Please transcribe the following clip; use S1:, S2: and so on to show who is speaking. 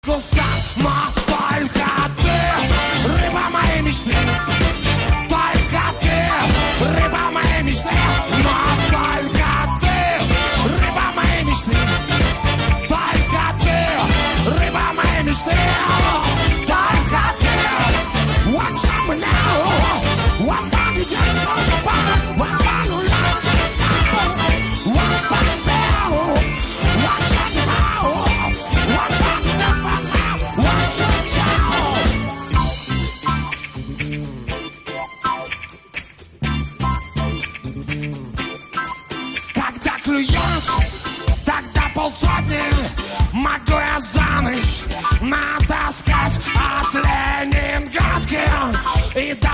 S1: Куста, но только ты, рыба моей мечты. Только ты, рыба моей мечты. Но только ты, рыба моей мечты. Только ты, рыба моей мечты. Только ты. Watch out now. What about you just jump back? What about you like to know? What about now? Watch out now. What about you now? Watch out now. Когда клюет, тогда полсотни могу я за ночь натаскать от Ленинградки и до